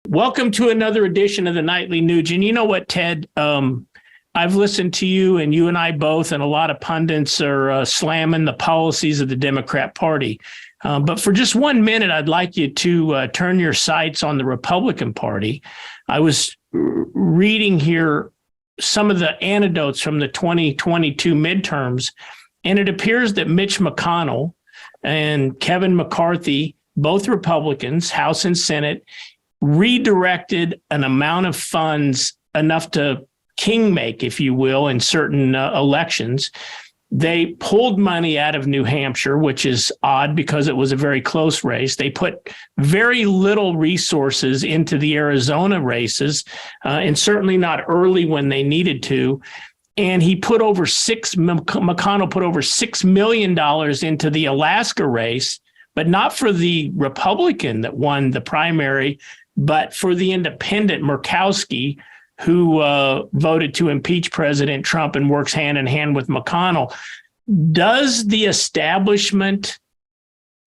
Welcome to another edition of the Nightly Nuge. And you know what, Ted? I've listened to you, and you and I both, and a lot of pundits are slamming the policies of the Democrat Party. But for just 1 minute, I'd like you to turn your sights on the Republican Party. I was reading here some of the anecdotes from the 2022 midterms, and it appears that Mitch McConnell and Kevin McCarthy, both Republicans, House and Senate, redirected an amount of funds enough to kingmake, if you will, in certain elections. They pulled money out of New Hampshire, which is odd because it was a very close race. They put very little resources into the Arizona races, and certainly not early when they needed to. And he put over McConnell put over $6 million into the Alaska race, but not for the Republican that won the primary, but for the independent Murkowski, who voted to impeach President Trump and works hand in hand with McConnell. Does the establishment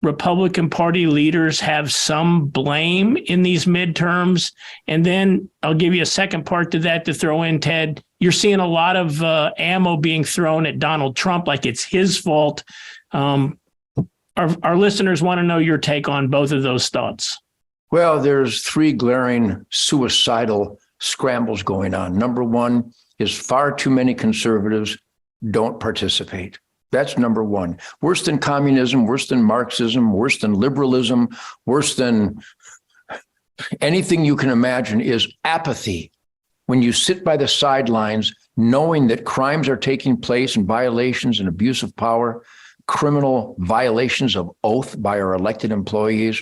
Republican Party leaders have some blame in these midterms? And then I'll give you a second part to that to throw in, Ted. You're seeing a lot of ammo being thrown at Donald Trump like it's his fault. Our listeners want to know your take on both of those thoughts. Well, there's three glaring suicidal scrambles going on. Number one is far too many conservatives don't participate. That's number one. Worse than communism, worse than Marxism, worse than liberalism, worse than anything you can imagine is apathy. When you sit by the sidelines, knowing that crimes are taking place and violations and abuse of power, criminal violations of oath by our elected employees,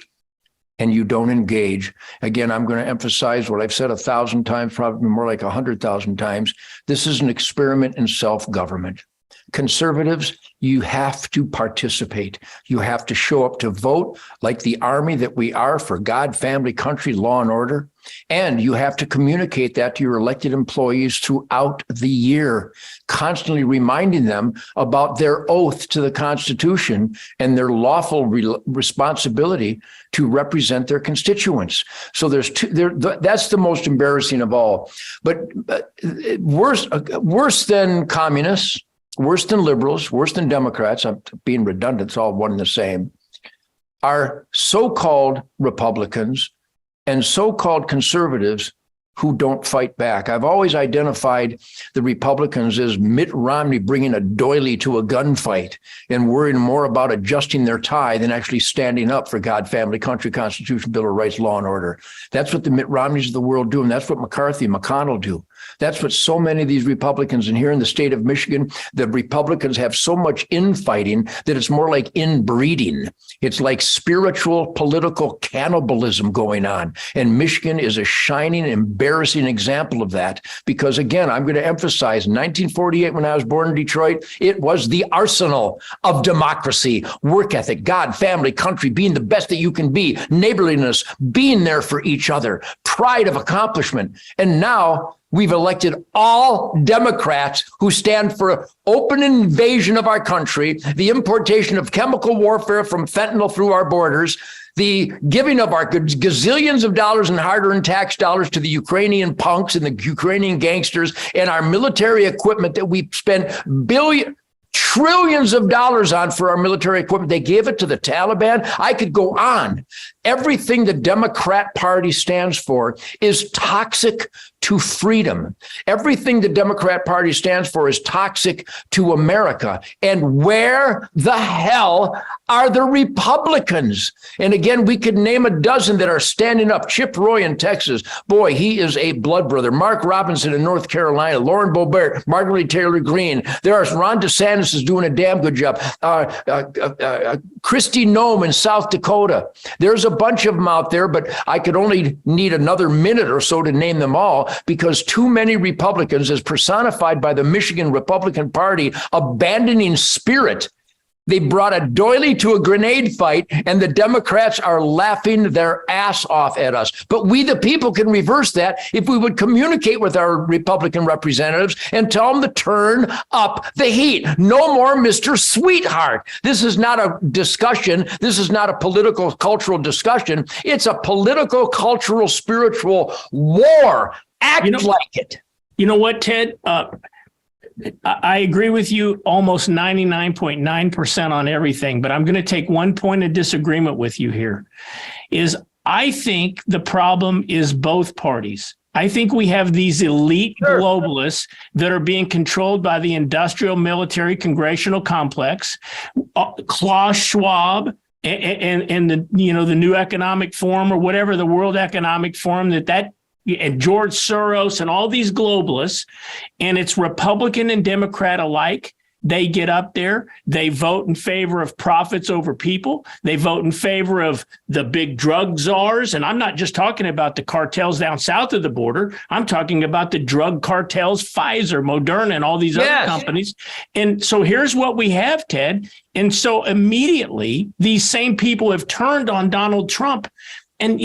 and you don't engage. Again, I'm going to emphasize what I've said 1,000 times, probably more like 100,000 times. This is an experiment in self-government. Conservatives, you have to participate. You have to show up to vote like the army that we are for God, family, country, law, and order. And you have to communicate that to your elected employees throughout the year, constantly reminding them about their oath to the Constitution and their lawful responsibility to represent their constituents. So that's the most embarrassing of all. But worse than communists, worse than liberals, worse than Democrats, I'm being redundant, it's all one and the same, are so-called Republicans and so-called conservatives who don't fight back. I've always identified the Republicans as Mitt Romney bringing a doily to a gunfight and worrying more about adjusting their tie than actually standing up for God, family, country, Constitution, Bill of Rights, law, and order. That's what the Mitt Romneys of the world do, and that's what McCarthy and McConnell do. That's what so many of these Republicans, and here in the state of Michigan, the Republicans have so much infighting that it's more like inbreeding. It's like spiritual political cannibalism going on. And Michigan is a shining, embarrassing example of that. Because again, I'm going to emphasize, in 1948, when I was born in Detroit, it was the arsenal of democracy, work ethic, God, family, country, being the best that you can be, neighborliness, being there for each other, pride of accomplishment. And now we've elected all Democrats who stand for open invasion of our country, the importation of chemical warfare from fentanyl through our borders, the giving of our gazillions of dollars in hard-earned tax dollars to the Ukrainian punks and the Ukrainian gangsters, and our military equipment that we spent trillions of dollars on for our military equipment. They gave it to the Taliban. I could go on. Everything the Democrat Party stands for is toxic to freedom. Everything the Democrat Party stands for is toxic to America. And where the hell are the Republicans? And again, we could name a dozen that are standing up. Chip Roy in Texas. Boy, he is a blood brother. Mark Robinson in North Carolina. Lauren Boebert, Marjorie Taylor Greene. Ron DeSantis is doing a damn good job. Kristi Noem in South Dakota. There's a bunch of them out there, but I could only need another minute or so to name them all, because too many Republicans, as personified by the Michigan Republican Party, abandoning spirit, They brought a doily to a grenade fight, and the Democrats are laughing their ass off at us. But we, the people, can reverse that if we would communicate with our Republican representatives and tell them to turn up the heat. No more Mr. Sweetheart. This is not a discussion. This is not a political, cultural discussion. It's a political, cultural, spiritual war. Act like it. You know what, Ted? I agree with you almost 99.9% on everything, but I'm going to take one point of disagreement with you here. I think the problem is both parties. I think we have these elite globalists that are being controlled by the industrial, military, congressional complex, Klaus Schwab, and the New Economic Forum, or whatever, the World Economic Forum, and George Soros and all these globalists, and it's Republican and Democrat alike. They get up there, they vote in favor of profits over people. They vote in favor of the big drug czars. And I'm not just talking about the cartels down south of the border. I'm talking about the drug cartels, Pfizer, Moderna, and all these other companies. And so here's what we have, Ted. And so immediately these same people have turned on Donald Trump. And,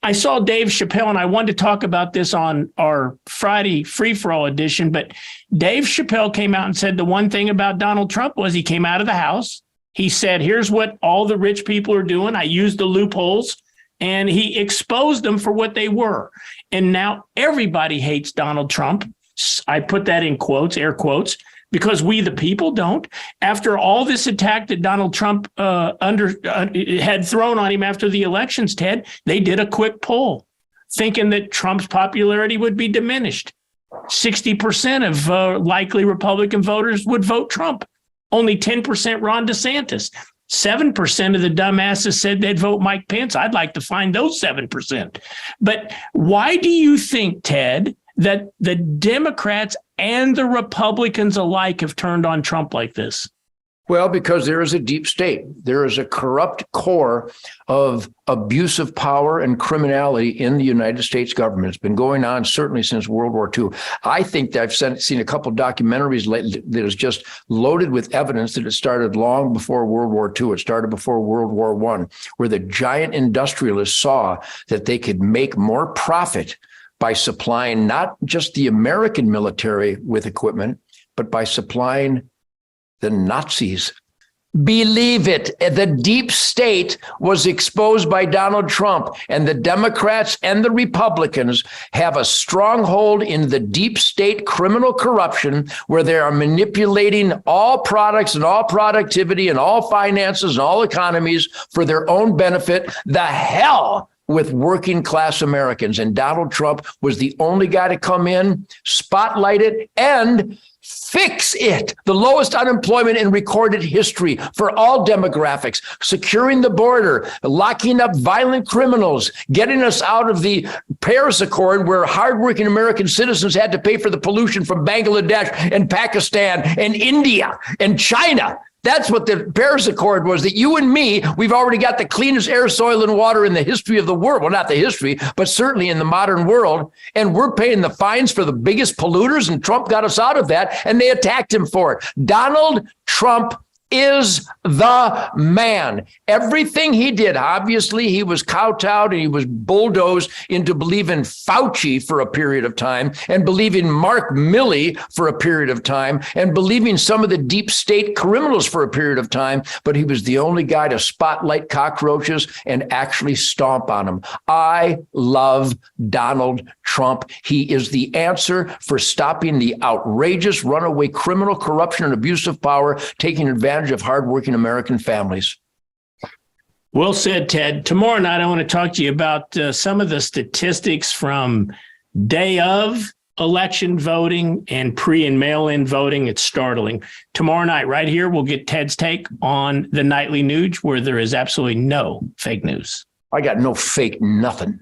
I saw Dave Chappelle, and I wanted to talk about this on our Friday free-for-all edition, but Dave Chappelle came out and said the one thing about Donald Trump was he came out of the House. He said, here's what all the rich people are doing. I used the loopholes, and he exposed them for what they were. And now everybody hates Donald Trump. I put that in quotes, air quotes, because we, the people, don't. After all this attack that Donald Trump had thrown on him after the elections, Ted, they did a quick poll thinking that Trump's popularity would be diminished. 60% of likely Republican voters would vote Trump. Only 10% Ron DeSantis. 7% of the dumbasses said they'd vote Mike Pence. I'd like to find those 7%. But why do you think, Ted, that the Democrats and the Republicans alike have turned on Trump like this? Well, because there is a deep state. There is a corrupt core of abuse of power and criminality in the United States government. It's been going on certainly since World War II. I think that I've seen a couple of documentaries lately that is just loaded with evidence that it started long before World War II. It started before World War I, where the giant industrialists saw that they could make more profit by supplying not just the American military with equipment, but by supplying the Nazis. Believe it, the deep state was exposed by Donald Trump, and the Democrats and the Republicans have a stronghold in the deep state criminal corruption where they are manipulating all products and all productivity and all finances and all economies for their own benefit. The hell with working class Americans. And Donald Trump was the only guy to come in, spotlight it, and fix it. The lowest unemployment in recorded history for all demographics, securing the border, locking up violent criminals, getting us out of the Paris Accord where hardworking American citizens had to pay for the pollution from Bangladesh and Pakistan and India and China. That's what the Paris Accord was, that you and me, we've already got the cleanest air, soil, and water in the history of the world. Well, not the history, but certainly in the modern world. And we're paying the fines for the biggest polluters, and Trump got us out of that, and they attacked him for it. Donald Trump is the man. Everything he did, obviously, he was kowtowed and he was bulldozed into believing Fauci for a period of time and believing Mark Milley for a period of time and believing some of the deep state criminals for a period of time. But he was the only guy to spotlight cockroaches and actually stomp on them. I love Donald Trump. He is the answer for stopping the outrageous runaway criminal corruption and abuse of power, taking advantage of hardworking American families. Well said, Ted. Tomorrow night, I want to talk to you about some of the statistics from day of election voting and pre and mail-in voting. It's startling. Tomorrow night, right here, we'll get Ted's take on the nightly news, where there is absolutely no fake news. I got no fake nothing.